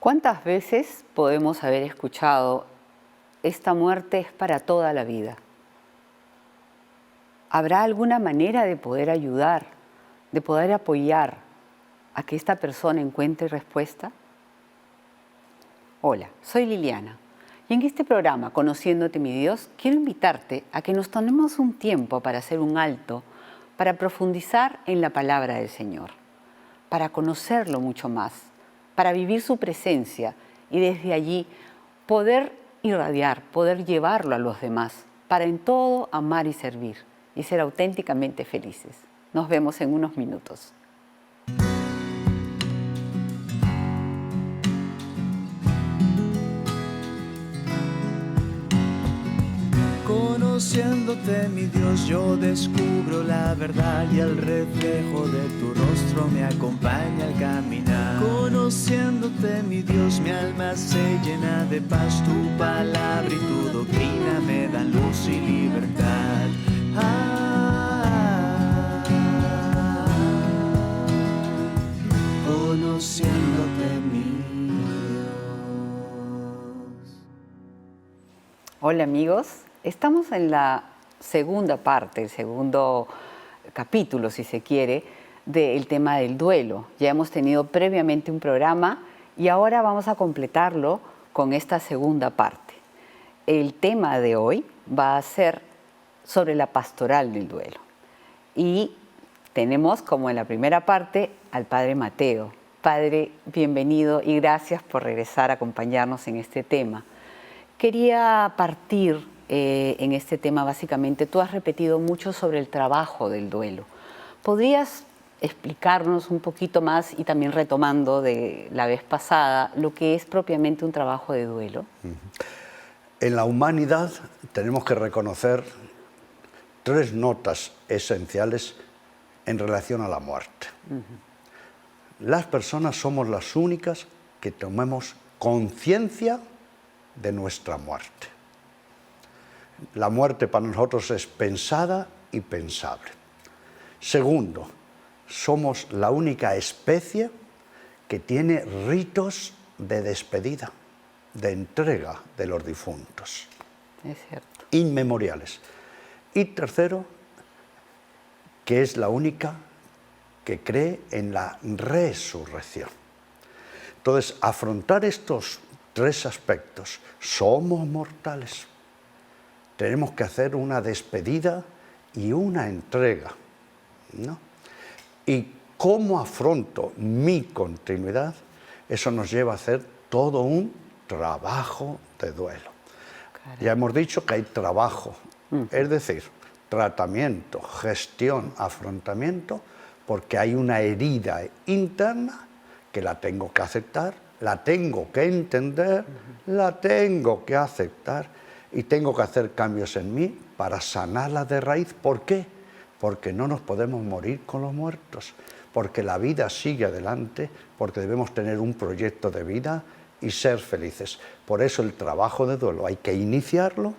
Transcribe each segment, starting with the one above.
¿Cuántas veces podemos haber escuchado, esta muerte es para toda la vida? ¿Habrá alguna manera de poder ayudar, de poder apoyar a que esta persona encuentre respuesta? Hola, soy Liliana y en este programa, Conociéndote mi Dios, quiero invitarte a que nos tomemos un tiempo para hacer un alto, para profundizar en la palabra del Señor, para conocerlo mucho más, para vivir su presencia y desde allí poder irradiar, poder llevarlo a los demás, para en todo amar y servir y ser auténticamente felices. Nos vemos en unos minutos. Conociéndote, mi Dios, yo descubro la verdad y el reflejo de tu rostro me acompaña al caminar. Conociéndote, mi Dios, mi alma se llena de paz, tu palabra y tu doctrina me dan luz y libertad. Conociéndote, mi Dios. Hola amigos, estamos en la segunda parte, el segundo capítulo, si se quiere, del tema del duelo. Ya hemos tenido previamente un programa y ahora vamos a completarlo con esta segunda parte. El tema de hoy va a ser sobre la pastoral del duelo. Y tenemos, como en la primera parte, al Padre Mateo. Padre, bienvenido y gracias por regresar a acompañarnos en este tema. Quería partir en este tema básicamente. Tú has repetido mucho sobre el trabajo del duelo. ¿Podrías explicarnos un poquito más y también retomando de la vez pasada lo que es propiamente un trabajo de duelo? En la humanidad tenemos que reconocer tres notas esenciales en relación a la muerte. Las personas somos las únicas que tomemos conciencia de nuestra muerte. La muerte para nosotros es pensada y pensable. Segundo, somos la única especie que tiene ritos de despedida, de entrega de los difuntos. Es cierto. Inmemoriales. Y tercero, que es la única que cree en la resurrección. Entonces, afrontar estos tres aspectos, somos mortales, tenemos que hacer una despedida y una entrega, ¿no? Y cómo afronto mi continuidad, eso nos lleva a hacer todo un trabajo de duelo. Caray. Ya hemos dicho que hay trabajo, es decir, tratamiento, gestión, afrontamiento, porque hay una herida interna que la tengo que aceptar, la tengo que entender, la tengo que aceptar y tengo que hacer cambios en mí para sanarla de raíz. ¿Por qué? Porque no nos podemos morir con los muertos, porque la vida sigue adelante, porque debemos tener un proyecto de vida y ser felices. Por eso el trabajo de duelo hay que iniciarlo,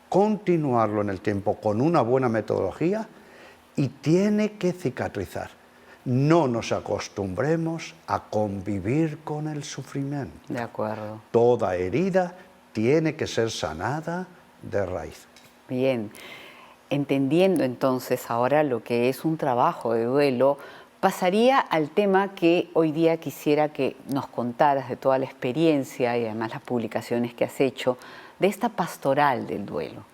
continuarlo en el tiempo con una buena metodología y tiene que cicatrizar. No nos acostumbremos a convivir con el sufrimiento. De acuerdo. Toda herida tiene que ser sanada de raíz. Bien, entendiendo entonces ahora lo que es un trabajo de duelo, pasaría al tema que hoy día quisiera que nos contaras de toda la experiencia y además las publicaciones que has hecho de esta pastoral del duelo.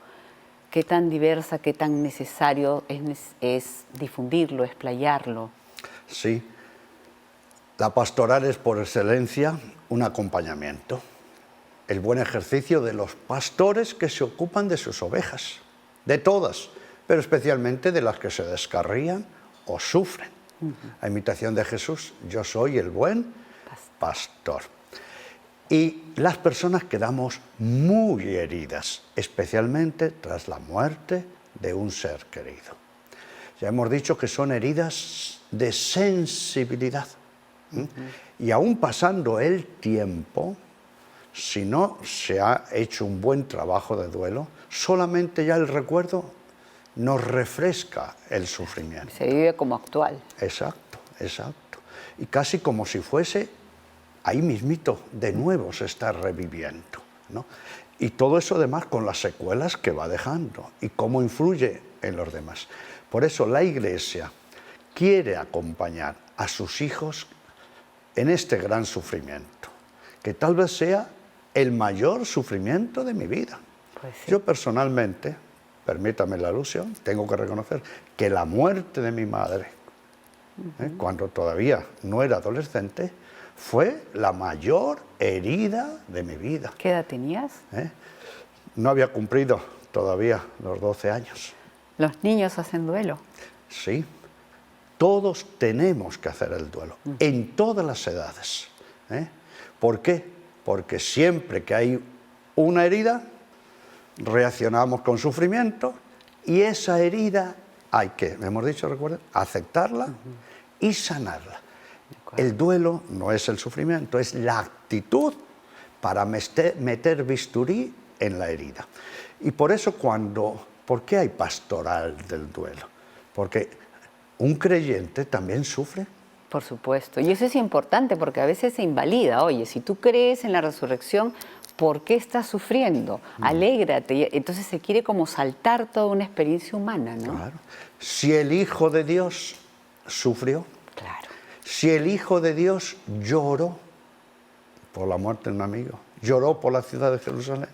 ¿Qué tan diversa, qué tan necesario es difundirlo, explayarlo? Sí, la pastoral es por excelencia un acompañamiento, el buen ejercicio de los pastores que se ocupan de sus ovejas, de todas, pero especialmente de las que se descarrían o sufren. A imitación de Jesús, yo soy el buen pastor. Y las personas quedamos muy heridas, especialmente tras la muerte de un ser querido. Ya hemos dicho que son heridas de sensibilidad. Y aún pasando el tiempo, si no se ha hecho un buen trabajo de duelo, solamente ya el recuerdo nos refresca el sufrimiento. Se vive como actual. Exacto, exacto. Y casi como si fuese ahí mismito de nuevo se está reviviendo, ¿no? Y todo eso además con las secuelas que va dejando y cómo influye en los demás. Por eso la Iglesia quiere acompañar a sus hijos en este gran sufrimiento, que tal vez sea el mayor sufrimiento de mi vida. Pues sí. Yo personalmente, permítame la alusión, tengo que reconocer que la muerte de mi madre, cuando todavía no era adolescente, fue la mayor herida de mi vida. ¿Qué edad tenías? No había cumplido todavía los 12 años. ¿Los niños hacen duelo? Sí, todos tenemos que hacer el duelo, en todas las edades. ¿Por qué? Porque siempre que hay una herida, reaccionamos con sufrimiento y esa herida hay que, me hemos dicho, recuerden, aceptarla y sanarla. El duelo no es el sufrimiento, es la actitud para meter bisturí en la herida. Y por eso ¿por qué hay pastoral del duelo? Porque un creyente también sufre. Por supuesto. Y eso es importante porque a veces se invalida. Oye, si tú crees en la resurrección, ¿por qué estás sufriendo? Alégrate. Entonces se quiere como saltar toda una experiencia humana, ¿no? Claro. Si el Hijo de Dios sufrió, Claro. si el Hijo de Dios lloró por la muerte de un amigo, lloró por la ciudad de Jerusalén,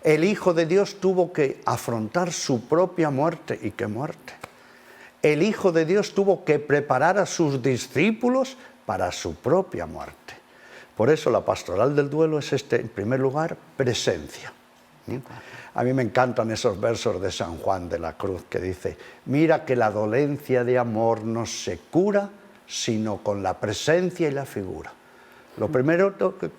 el Hijo de Dios tuvo que afrontar su propia muerte. ¿Y qué muerte? El Hijo de Dios tuvo que preparar a sus discípulos para su propia muerte. Por eso la pastoral del duelo es en primer lugar, presencia. A mí me encantan esos versos de San Juan de la Cruz que dice: mira que la dolencia de amor no se cura sino con la presencia y la figura. Lo primero que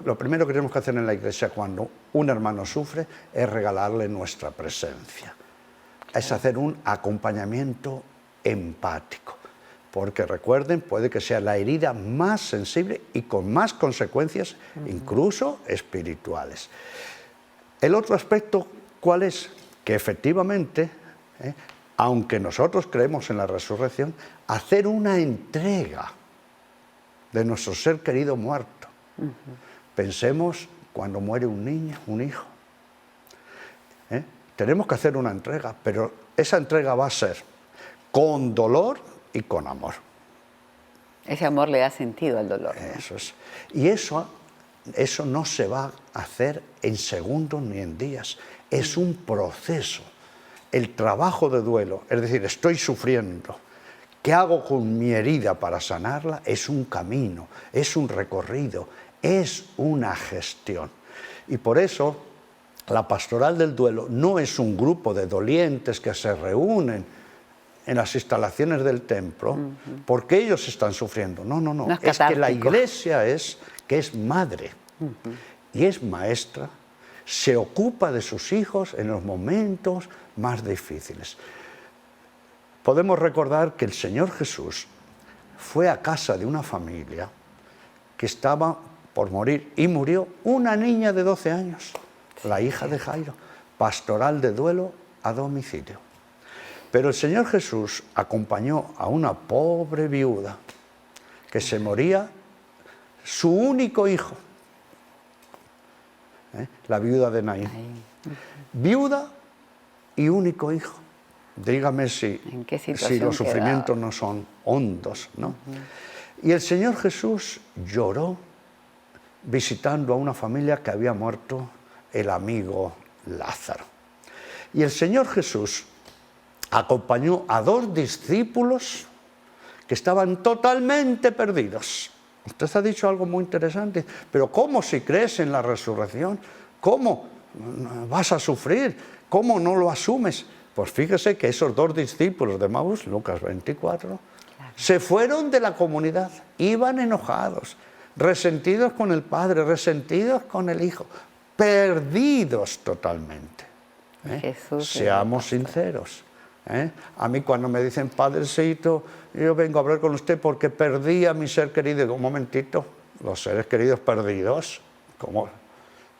tenemos que hacer en la Iglesia cuando un hermano sufre es regalarle nuestra presencia. Es hacer un acompañamiento empático. Porque recuerden, puede que sea la herida más sensible y con más consecuencias, incluso espirituales. El otro aspecto, ¿cuál es? Que efectivamente, aunque nosotros creemos en la resurrección, hacer una entrega de nuestro ser querido muerto. Pensemos cuando muere un niño, un hijo. Tenemos que hacer una entrega, pero esa entrega va a ser con dolor y con amor. Ese amor le da sentido al dolor, ¿no? Eso es. Y eso no se va a hacer en segundos ni en días. Es un proceso. El trabajo de duelo, es decir, estoy sufriendo. ¿Qué hago con mi herida para sanarla? Es un camino, es un recorrido, es una gestión. Y por eso la pastoral del duelo no es un grupo de dolientes que se reúnen en las instalaciones del templo porque ellos están sufriendo. No, no, no. No es es que la catártico. Iglesia es madre y es maestra, se ocupa de sus hijos en los momentos más difíciles. Podemos recordar que el Señor Jesús fue a casa de una familia que estaba por morir y murió una niña de 12 años, la hija de Jairo, pastoral de duelo a domicilio. Pero el Señor Jesús acompañó a una pobre viuda que se moría su único hijo, la viuda de Naín. Viuda y único hijo. Dígame si los sufrimientos no son hondos, ¿no? Y el Señor Jesús lloró visitando a una familia que había muerto el amigo Lázaro. Y el Señor Jesús acompañó a 2 discípulos que estaban totalmente perdidos. Usted ha dicho algo muy interesante, pero ¿cómo si crees en la resurrección? ¿Cómo vas a sufrir? ¿Cómo no lo asumes? Pues fíjese que esos 2 discípulos de Maús, Lucas 24, se fueron de la comunidad, iban enojados, resentidos con el Padre, resentidos con el Hijo, perdidos totalmente. Seamos sinceros. A mí cuando me dicen, Padrecito, yo vengo a hablar con usted porque perdí a mi ser querido. Digo, un momentito, los seres queridos perdidos, ¿cómo?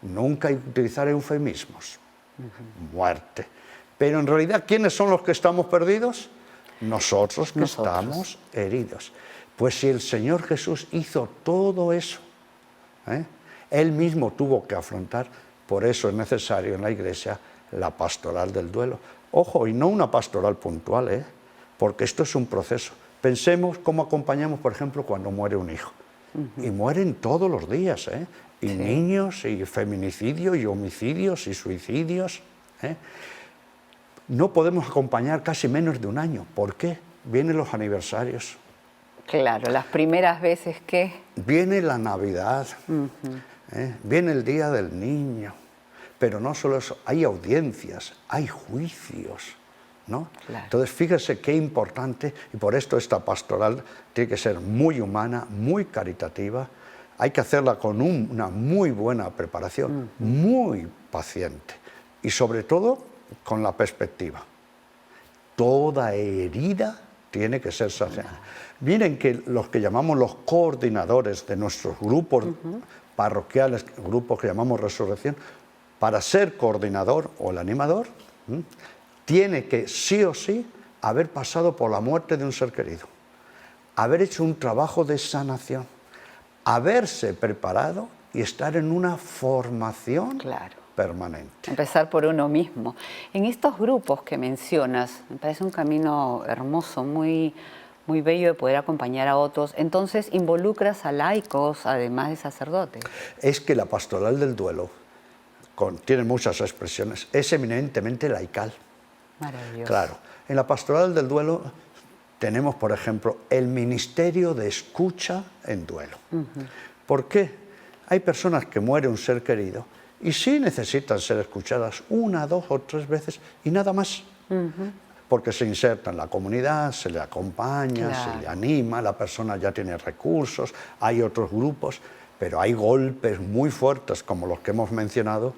Nunca hay que utilizar eufemismos. Muerte. Pero en realidad, ¿quiénes son los que estamos perdidos? Nosotros que estamos heridos. Pues si el Señor Jesús hizo todo eso ¿eh? Él mismo tuvo que afrontar, por eso es necesario en la Iglesia la pastoral del duelo. Ojo, y no una pastoral puntual, porque esto es un proceso. Pensemos cómo acompañamos, por ejemplo, cuando muere un hijo. Y mueren todos los días, y Sí. niños, y feminicidios, y homicidios, y suicidios. No podemos acompañar casi menos de un año. ¿Por qué? Vienen los aniversarios, Claro, las primeras veces que... viene la Navidad, viene el Día del Niño. Pero no solo eso, hay audiencias, hay juicios, ¿no? Claro. Entonces, fíjese qué importante, y por esto esta pastoral tiene que ser muy humana, muy caritativa, hay que hacerla con una muy buena preparación, muy paciente, y sobre todo con la perspectiva. Toda herida tiene que ser sanada. Miren que los que llamamos los coordinadores de nuestros grupos parroquiales, grupos que llamamos Resurrección, para ser coordinador o el animador, tiene que sí o sí haber pasado por la muerte de un ser querido, haber hecho un trabajo de sanación, haberse preparado y estar en una formación Claro. permanente. Empezar por uno mismo. En estos grupos que mencionas, me parece un camino hermoso, muy, muy bello de poder acompañar a otros. Entonces, involucras a laicos, además de sacerdotes. Es que la pastoral del duelo tiene muchas expresiones, es eminentemente laical. Maravilloso. Claro, en la pastoral del duelo tenemos, por ejemplo, el ministerio de escucha en duelo. ¿Por qué? Hay personas que muere un ser querido y sí necesitan ser escuchadas una, dos o tres veces y nada más. Porque se inserta en la comunidad, se le acompaña, Claro. se le anima, la persona ya tiene recursos, hay otros grupos, pero hay golpes muy fuertes como los que hemos mencionado,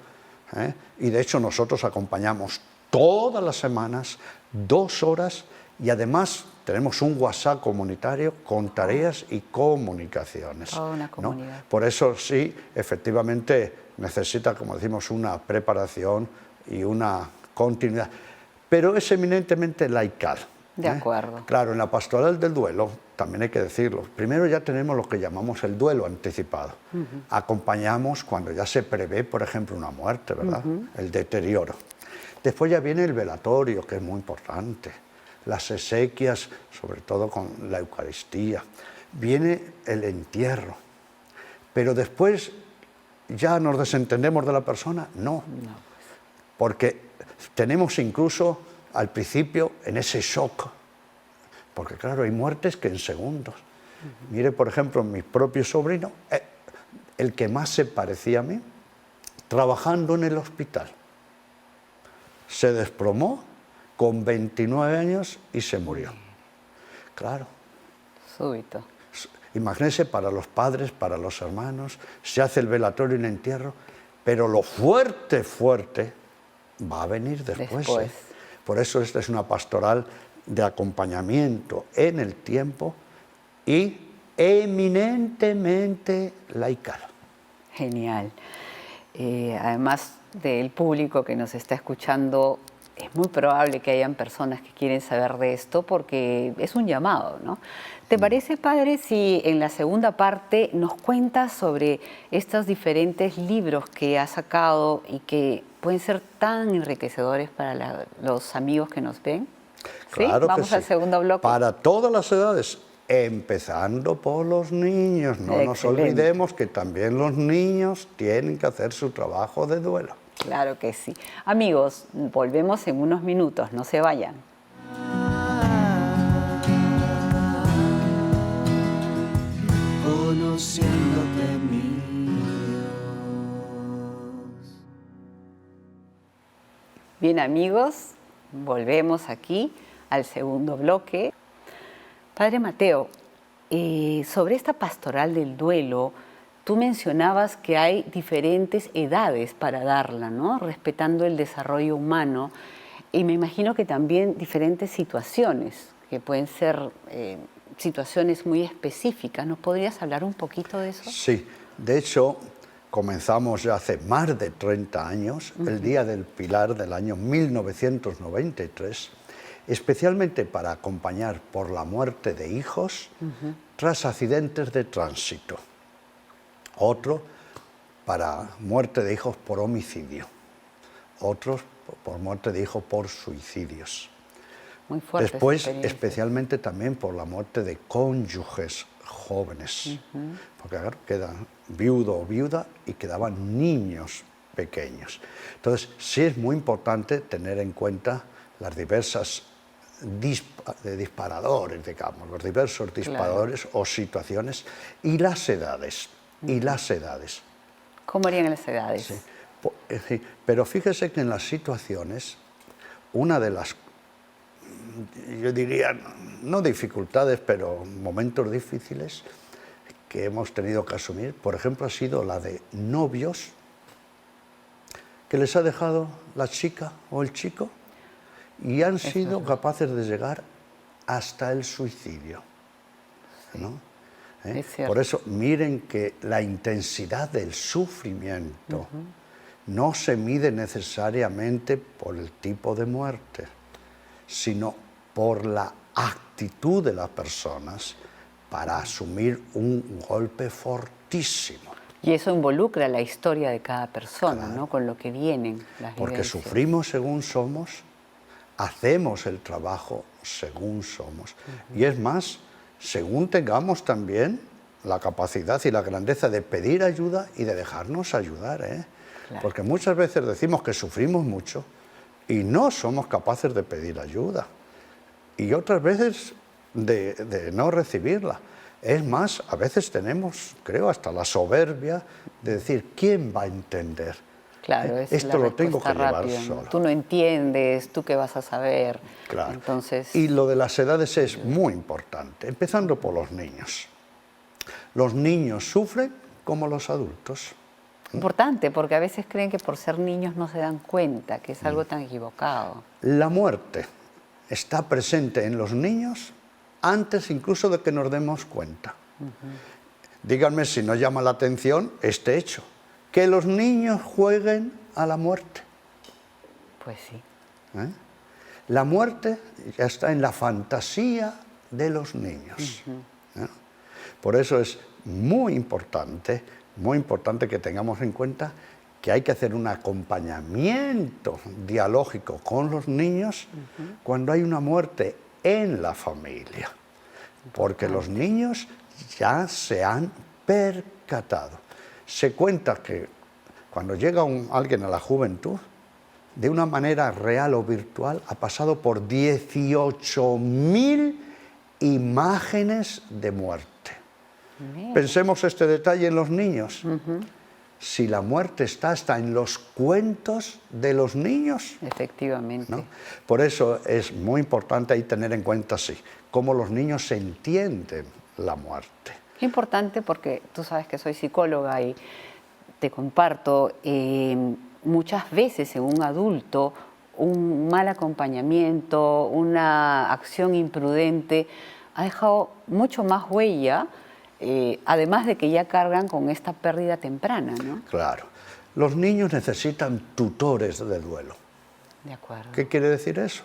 y de hecho nosotros acompañamos todas las semanas, 2 horas, y además tenemos un WhatsApp comunitario con tareas y comunicaciones. Toda una ¿no? comunidad. Por eso sí, efectivamente necesita, como decimos, una preparación y una continuidad, pero es eminentemente laical. De acuerdo. Claro, en la pastoral del duelo, también hay que decirlo, primero ya tenemos lo que llamamos el duelo anticipado. Acompañamos cuando ya se prevé, por ejemplo, una muerte, ¿verdad? El deterioro. Después ya viene el velatorio, que es muy importante, las exequias, sobre todo con la Eucaristía. Viene el entierro. Pero después, ¿ya nos desentendemos de la persona? No. Porque tenemos incluso al principio en ese shock, porque claro, hay muertes que en segundos. Mire, por ejemplo, mi propio sobrino, el que más se parecía a mí, trabajando en el hospital, se desplomó con 29 años y se murió. Claro. Súbito. Imagínense, para los padres, para los hermanos, se hace el velatorio y el entierro, pero lo fuerte, fuerte, va a venir después. Por eso esta es una pastoral de acompañamiento en el tiempo y eminentemente laical. Genial. Además del público que nos está escuchando, es muy probable que hayan personas que quieren saber de esto porque es un llamado, ¿no? ¿Te parece, padre, si en la segunda parte nos cuentas sobre estos diferentes libros que has sacado y que pueden ser tan enriquecedores para los amigos que nos ven? Claro. ¿Sí? Vamos al segundo bloque. Para todas las edades, empezando por los niños. No nos olvidemos que también los niños tienen que hacer su trabajo de duelo. Claro que sí. Amigos, volvemos en unos minutos, no se vayan. Conociéndote, mi Dios. Bien, amigos, volvemos aquí al segundo bloque. Padre Mateo, sobre esta pastoral del duelo, tú mencionabas que hay diferentes edades para darla, ¿no? Respetando el desarrollo humano, y me imagino que también diferentes situaciones, que pueden ser situaciones muy específicas. ¿Nos podrías hablar un poquito de eso? Sí, de hecho, comenzamos ya hace más de 30 años, el Día del Pilar del año 1993, especialmente para acompañar por la muerte de hijos tras accidentes de tránsito. Otro para muerte de hijos por homicidio, otros por muerte de hijos por suicidios. Muy fuerte. Después, especialmente también por la muerte de cónyuges jóvenes, porque claro, quedan viudo o viuda y quedaban niños pequeños. Entonces, sí es muy importante tener en cuenta las diversas disparadores, digamos, los diversos disparadores o situaciones y las edades. ¿Cómo harían las edades? Sí. Pero fíjese que en las situaciones, una de las, yo diría, no dificultades, pero momentos difíciles que hemos tenido que asumir, por ejemplo, ha sido la de novios que les ha dejado la chica o el chico y han sido capaces de llegar hasta el suicidio, ¿no? Por eso, miren que la intensidad del sufrimiento no se mide necesariamente por el tipo de muerte, sino por la actitud de las personas para asumir un golpe fortísimo. Y eso involucra la historia de cada persona, Claro. ¿no? Con lo que vienen las Porque vivencias. sufrimos según somos, hacemos el trabajo según somos. Y es más, según tengamos también la capacidad y la grandeza de pedir ayuda y de dejarnos ayudar, ¿eh? Claro. Porque muchas veces decimos que sufrimos mucho y no somos capaces de pedir ayuda. Y otras veces de no recibirla. Es más, a veces tenemos, creo, hasta la soberbia de decir, ¿quién va a entender? Claro, es Esto la lo tengo que respuesta llevar rápida, ¿no? solo. Tú no entiendes, tú qué vas a saber. Claro. Entonces, Y lo de las edades es muy importante, empezando por los niños. Los niños sufren como los adultos. importante, porque a veces creen que por ser niños no se dan cuenta, que es algo tan equivocado. La muerte está presente en los niños antes incluso de que nos demos cuenta. Díganme si no llama la atención este hecho, que los niños jueguen a la muerte. Pues sí. ¿Eh? La muerte ya está en la fantasía de los niños. ¿Eh? Por eso es muy importante que tengamos en cuenta que hay que hacer un acompañamiento dialógico con los niños cuando hay una muerte en la familia, porque los niños ya se han percatado. Se cuenta que cuando llega alguien a la juventud, de una manera real o virtual, ha pasado por 18.000 imágenes de muerte. Bien. Pensemos este detalle en los niños. Si la muerte está hasta en los cuentos de los niños, Efectivamente. ¿no? Por eso es muy importante ahí tener en cuenta, sí, cómo los niños entienden la muerte. Es importante porque tú sabes que soy psicóloga y te comparto, muchas veces en un adulto un mal acompañamiento, una acción imprudente ha dejado mucho más huella, además de que ya cargan con esta pérdida temprana, ¿no? Claro. Los niños necesitan tutores de duelo. De acuerdo. ¿Qué quiere decir eso?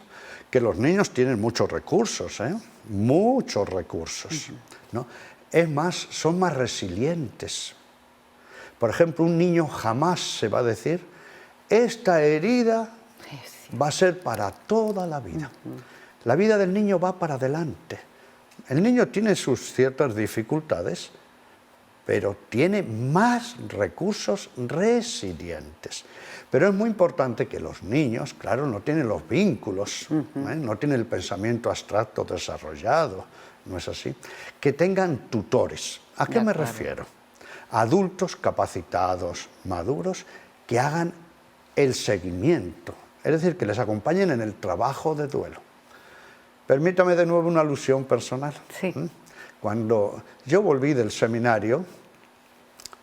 Que los niños tienen muchos recursos, ¿eh? Muchos recursos, ¿no? Es más, son más resilientes. Por ejemplo, un niño jamás se va a decir, esta herida va a ser para toda la vida. La vida del niño va para adelante. El niño tiene sus ciertas dificultades, pero tiene más recursos resilientes. Pero es muy importante que los niños, claro, no tienen los vínculos, no tienen el pensamiento abstracto desarrollado, ¿no es así? Que tengan tutores. ¿A qué me refiero? Adultos capacitados, maduros, que hagan el seguimiento, es decir, que les acompañen en el trabajo de duelo. Permítame de nuevo una alusión personal. Sí. Cuando yo volví del seminario,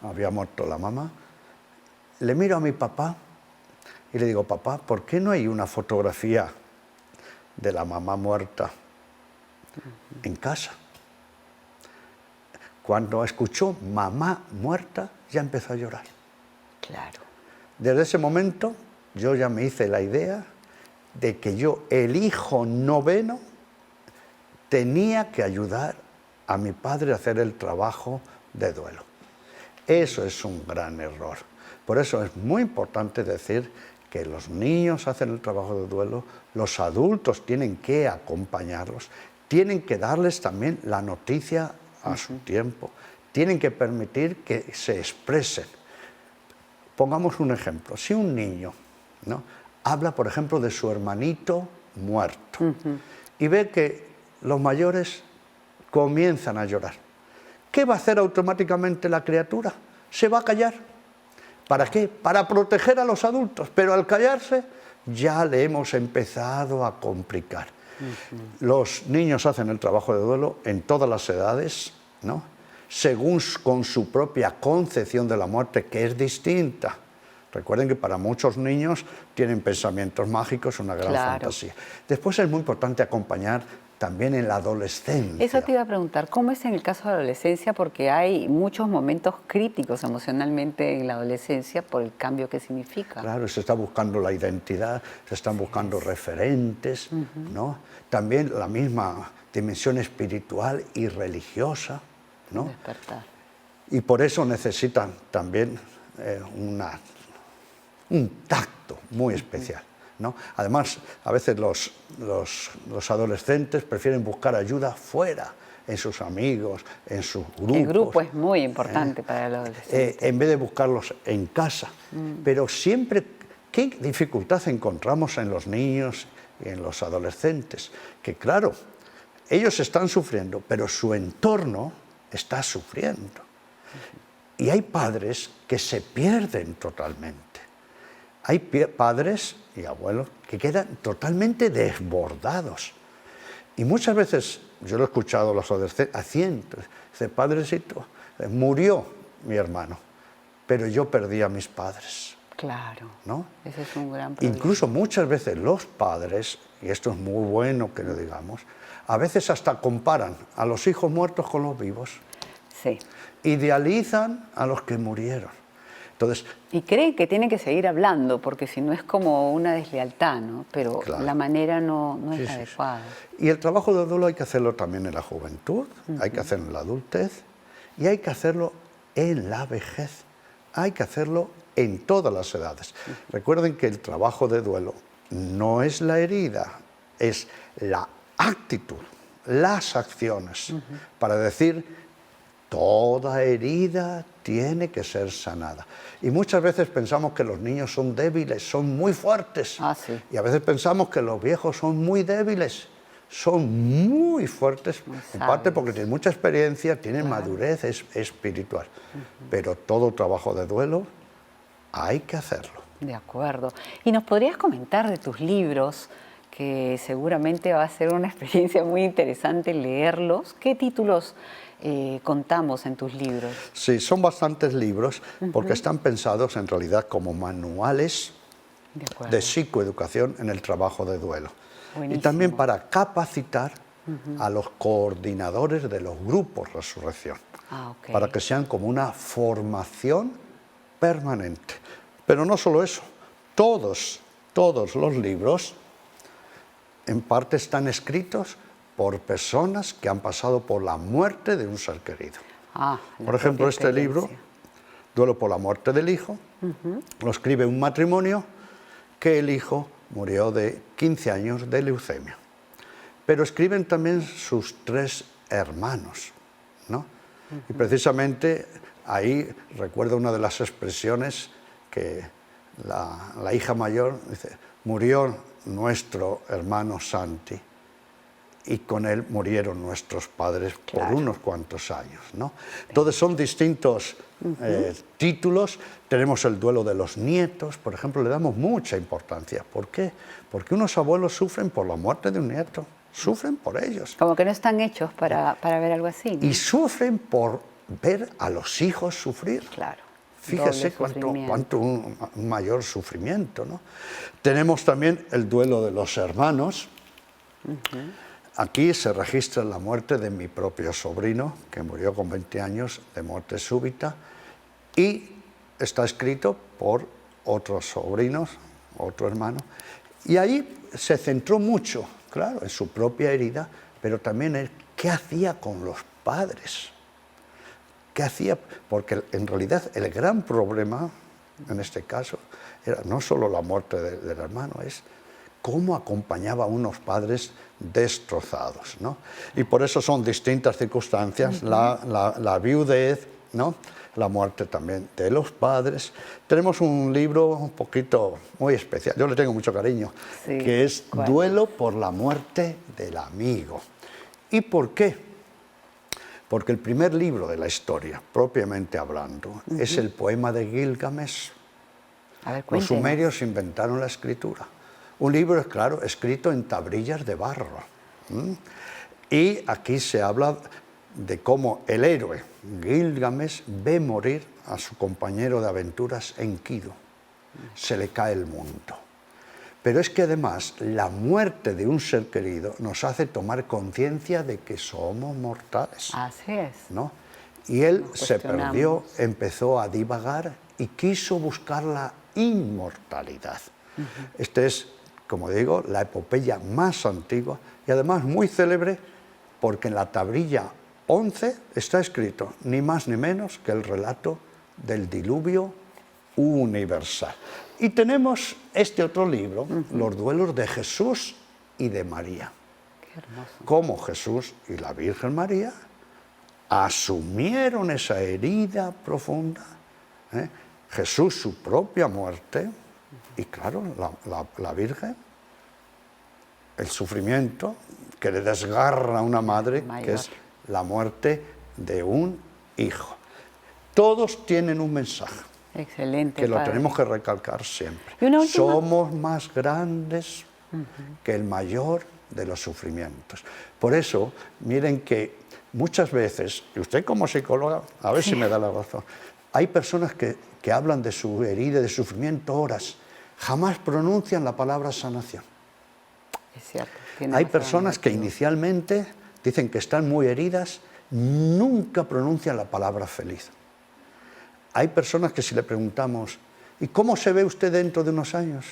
había muerto la mamá, le miro a mi papá y le digo, papá, ¿por qué no hay una fotografía de la mamá muerta en casa? Cuando escuchó mamá muerta, ya empezó a llorar. Claro. Desde ese momento yo ya me hice la idea de que yo, el hijo noveno, tenía que ayudar a mi padre a hacer el trabajo de duelo. Eso es un gran error. Por eso es muy importante decir que los niños hacen el trabajo de duelo, los adultos tienen que acompañarlos, tienen que darles también la noticia a su tiempo, tienen que permitir que se expresen. Pongamos un ejemplo, si un niño, ¿no?, habla, por ejemplo, de su hermanito muerto y ve que los mayores comienzan a llorar, ¿qué va a hacer automáticamente la criatura? Se va a callar. ¿Para qué? Para proteger a los adultos, pero al callarse ya le hemos empezado a complicar. Los niños hacen el trabajo de duelo en todas las edades, ¿no?, según con su propia concepción de la muerte, que es distinta. Recuerden que para muchos niños tienen pensamientos mágicos, una gran fantasía. Después es muy importante acompañar también en la adolescencia. Eso te iba a preguntar, ¿cómo es en el caso de la adolescencia? Porque hay muchos momentos críticos emocionalmente en la adolescencia por el cambio que significa. Claro, se está buscando la identidad, se están buscando referentes, ¿no? También la misma dimensión espiritual y religiosa, ¿no? Despertar. Y por eso necesitan también un tacto muy especial, ¿no? Además, a veces los adolescentes prefieren buscar ayuda fuera, en sus amigos, en sus grupos. El grupo es muy importante para el adolescente. En vez de buscarlos en casa. Pero siempre, ¿qué dificultad encontramos en los niños y en los adolescentes? Que claro, ellos están sufriendo, pero su entorno está sufriendo. Y hay padres que se pierden totalmente. Hay padres y abuelos que quedan totalmente desbordados. Y muchas veces, yo lo he escuchado a los adolescentes, a cientos, dice, padrecito, murió mi hermano, pero yo perdí a mis padres. Claro, ¿no? Ese es un gran problema. Incluso muchas veces los padres, y esto es muy bueno que lo digamos, a veces hasta comparan a los hijos muertos con los vivos. Sí. Idealizan a los que murieron. Entonces, y creen que tienen que seguir hablando, porque si no es como una deslealtad, ¿no? Pero claro, la manera no es sí, adecuada. Sí. Y el trabajo de duelo hay que hacerlo también en la juventud, hay que hacerlo en la adultez y hay que hacerlo en la vejez. Hay que hacerlo en todas las edades. Recuerden que el trabajo de duelo no es la herida, es la actitud, las acciones, para decir, toda herida tiene que ser sanada. Y muchas veces pensamos que los niños son débiles, son muy fuertes. Sí. Y a veces pensamos que los viejos son muy débiles, son muy fuertes, muy en parte porque tienen mucha experiencia, tienen madurez espiritual. Pero todo trabajo de duelo hay que hacerlo. De acuerdo. ¿Y nos podrías comentar de tus libros, que seguramente va a ser una experiencia muy interesante leerlos? ¿Qué títulos contamos en tus libros? Sí, son bastantes libros porque están pensados en realidad como manuales de psicoeducación en el trabajo de duelo. Buenísimo. Y también para capacitar a los coordinadores de los grupos Resurrección, para que sean como una formación permanente. Pero no solo eso, todos los libros en parte están escritos por personas que han pasado por la muerte de un ser querido. Por ejemplo, este libro, Duelo por la muerte del hijo, lo escribe un matrimonio que el hijo murió de 15 años de leucemia. Pero escriben también sus 3 hermanos, ¿no? Y precisamente ahí recuerdo una de las expresiones que la hija mayor dice, murió nuestro hermano Santi y con él murieron nuestros padres por unos cuantos años, ¿no? Entonces son distintos títulos. Tenemos el duelo de los nietos, por ejemplo, le damos mucha importancia. ¿Por qué? Porque unos abuelos sufren por la muerte de un nieto, sufren por ellos. Como que no están hechos para ver algo así, ¿no? Y sufren por ver a los hijos sufrir. Claro. Fíjese cuánto un mayor sufrimiento, ¿no? Tenemos también el duelo de los hermanos. Aquí se registra la muerte de mi propio sobrino, que murió con 20 años de muerte súbita, y está escrito por otros sobrinos, otro hermano, y ahí se centró mucho, claro, en su propia herida, pero también en qué hacía con los padres. ¿Qué hacía? Porque en realidad el gran problema, en este caso, era no solo la muerte del hermano, es cómo acompañaba a unos padres destrozados, ¿no? Y por eso son distintas circunstancias, la viudez, ¿no? La muerte también de los padres. Tenemos un libro un poquito muy especial, yo le tengo mucho cariño, Sí, que es ¿cuál? Duelo por la muerte del amigo. ¿Y por qué? Porque el primer libro de la historia, propiamente hablando, es el poema de Gilgamesh. A ver, Los cuéntenos. sumerios inventaron la escritura. Un libro, claro, escrito en tablillas de barro. Y aquí se habla de cómo el héroe Gilgamesh ve morir a su compañero de aventuras Enkidu. Se le cae el mundo. Pero es que además la muerte de un ser querido nos hace tomar conciencia de que somos mortales, Así es. ¿no? Y él Nos se cuestionamos. perdió, empezó a divagar y quiso buscar la inmortalidad. Esta es, como digo, la epopeya más antigua y además muy célebre porque en la tablilla 11 está escrito ni más ni menos que el relato del diluvio universal. Y tenemos este otro libro, Los duelos de Jesús y de María. Qué hermoso. Cómo Jesús y la Virgen María asumieron esa herida profunda, ¿eh? Jesús su propia muerte y claro, la Virgen, el sufrimiento que le desgarra a una madre, Mayor. que es la muerte de un hijo. Todos tienen un mensaje Excelente, que lo padre. tenemos que recalcar siempre. Y una última- Somos más grandes que el mayor de los sufrimientos. Por eso, miren que muchas veces, y usted como psicóloga, a ver si me da la razón, hay personas que hablan de su herida, de sufrimiento horas, jamás pronuncian la palabra sanación. Es cierto. tiene Hay razón, personas que amigo. inicialmente dicen que están muy heridas, nunca pronuncian la palabra feliz. Hay personas que si le preguntamos, ¿y cómo se ve usted dentro de unos años?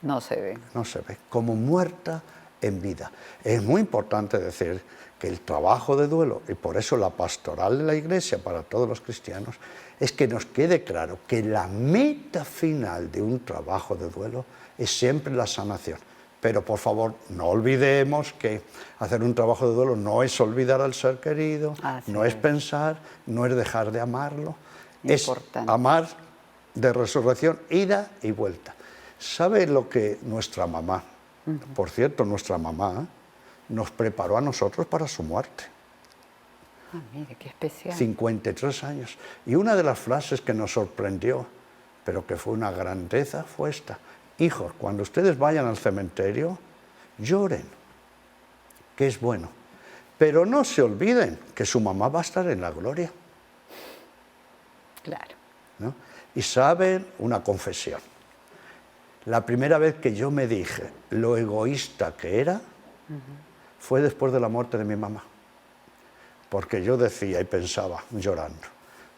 No se ve. No se ve, como muerta en vida. Es muy importante decir que el trabajo de duelo, y por eso la pastoral de la Iglesia para todos los cristianos, es que nos quede claro que la meta final de un trabajo de duelo es siempre la sanación. Pero por favor, no olvidemos que hacer un trabajo de duelo no es olvidar al ser querido, Así no es es. pensar, no es dejar de amarlo, Importante. es amar de resurrección, ida y vuelta. ¿Sabe lo que nuestra mamá, por cierto, nuestra mamá, nos preparó a nosotros para su muerte? Ah, mire, qué especial. 53 años. Y una de las frases que nos sorprendió, pero que fue una grandeza, fue esta. Hijos, cuando ustedes vayan al cementerio, lloren, que es bueno. Pero no se olviden que su mamá va a estar en la gloria, Claro. ¿no? Y saben una confesión. La primera vez que yo me dije lo egoísta que era, fue después de la muerte de mi mamá. Porque yo decía y pensaba, llorando,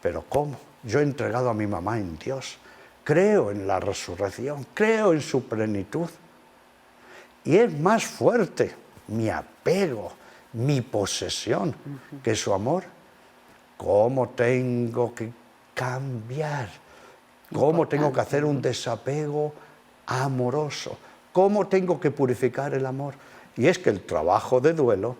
¿pero cómo? Yo he entregado a mi mamá en Dios, creo en la resurrección, creo en su plenitud. Y es más fuerte mi apego, mi posesión, que su amor. ¿Cómo tengo que cambiar? ¿Cómo tengo que hacer un desapego amoroso? ¿Cómo tengo que purificar el amor? Y es que el trabajo de duelo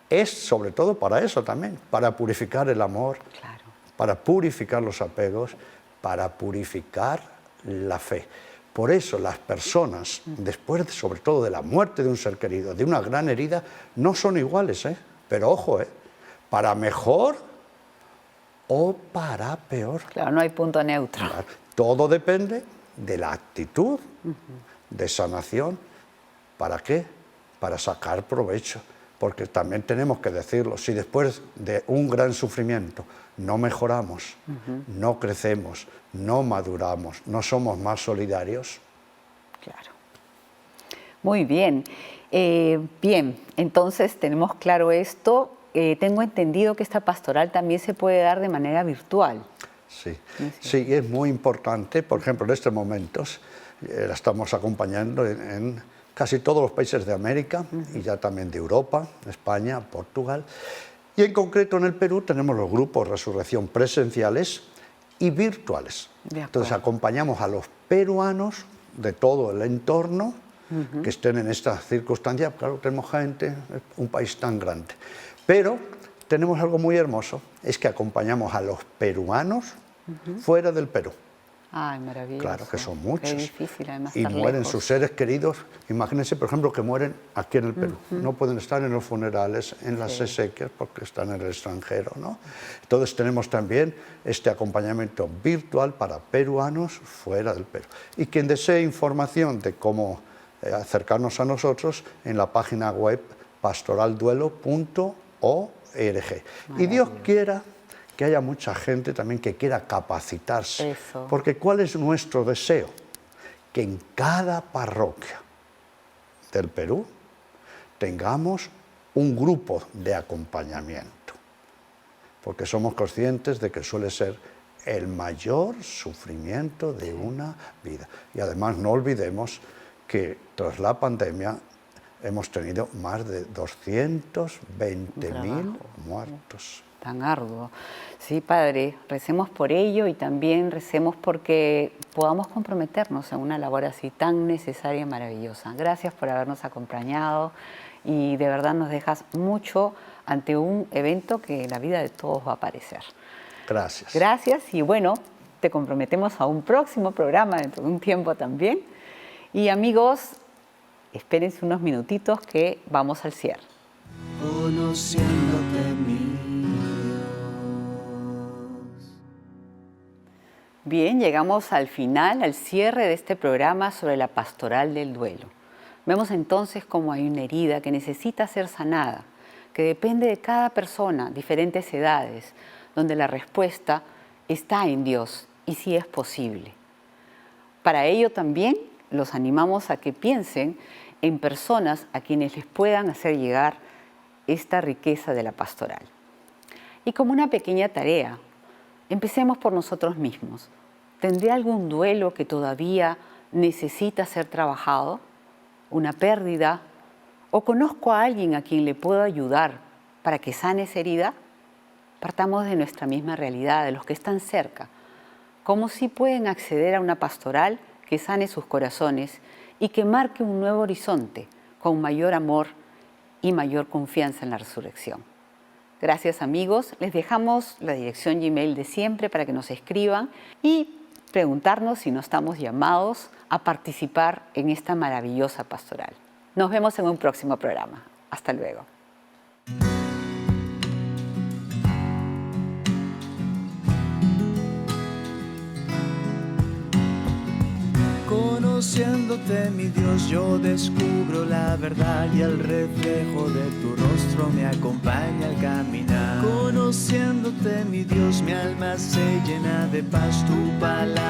es sobre todo para eso también, para purificar el amor, Claro. para purificar los apegos, para purificar la fe. Por eso las personas, después sobre todo de la muerte de un ser querido, de una gran herida, no son iguales, ¿eh? Pero ojo, para mejor o para peor. Claro, no hay punto neutro. Claro, todo depende de la actitud de sanación. ¿Para qué? Para sacar provecho. Porque también tenemos que decirlo, si después de un gran sufrimiento no mejoramos, no crecemos, no maduramos, no somos más solidarios. Claro. Muy bien. Bien, entonces tenemos claro esto. Tengo entendido que esta pastoral también se puede dar de manera virtual. Sí, sí, es muy importante. Por ejemplo, en estos momentos la estamos acompañando en casi todos los países de América y ya también de Europa, España, Portugal. Y en concreto en el Perú tenemos los grupos Resurrección presenciales y virtuales. Entonces acompañamos a los peruanos de todo el entorno que estén en estas circunstancias. Claro, tenemos gente, es un país tan grande. Pero tenemos algo muy hermoso, es que acompañamos a los peruanos fuera del Perú. Ay, maravilloso. Claro, que son muchos. Qué difícil, además, y estar mueren lejos. sus seres queridos. Imagínense, por ejemplo, que mueren aquí en el Perú. No pueden estar en los funerales, en las exequias, porque están en el extranjero, ¿no? Entonces tenemos también este acompañamiento virtual para peruanos fuera del Perú. Y quien desee información de cómo acercarnos a nosotros, en la página web pastoralduelo.org. Y Dios quiera que haya mucha gente también que quiera capacitarse. Eso. Porque ¿cuál es nuestro deseo? Que en cada parroquia del Perú tengamos un grupo de acompañamiento. Porque somos conscientes de que suele ser el mayor sufrimiento de una vida. Y además no olvidemos que tras la pandemia hemos tenido más de 220.000 muertos. Tan arduo. Sí, Padre, recemos por ello y también recemos porque podamos comprometernos en una labor así tan necesaria y maravillosa. Gracias por habernos acompañado y de verdad nos dejas mucho ante un evento que en la vida de todos va a aparecer. Gracias. Gracias y bueno, te comprometemos a un próximo programa dentro de un tiempo también. Y amigos, espérense unos minutitos que vamos al cierre. Conociéndote mi Bien, llegamos al final, al cierre de este programa sobre la pastoral del duelo. Vemos entonces cómo hay una herida que necesita ser sanada, que depende de cada persona, diferentes edades, donde la respuesta está en Dios y sí es posible. Para ello también los animamos a que piensen en personas a quienes les puedan hacer llegar esta riqueza de la pastoral. Y como una pequeña tarea, empecemos por nosotros mismos. ¿Tendré algún duelo que todavía necesita ser trabajado? ¿Una pérdida? ¿O conozco a alguien a quien le puedo ayudar para que sane esa herida? Partamos de nuestra misma realidad, de los que están cerca. ¿Cómo sí pueden acceder a una pastoral que sane sus corazones y que marque un nuevo horizonte con mayor amor y mayor confianza en la resurrección? Gracias, amigos. Les dejamos la dirección Gmail de siempre para que nos escriban y preguntarnos si no estamos llamados a participar en esta maravillosa pastoral. Nos vemos en un próximo programa. Hasta luego. Conociéndote, mi Dios, yo descubro la verdad y el reflejo de tu rostro me acompaña al caminar. Conociéndote, mi Dios, mi alma se llena de paz, tu palabra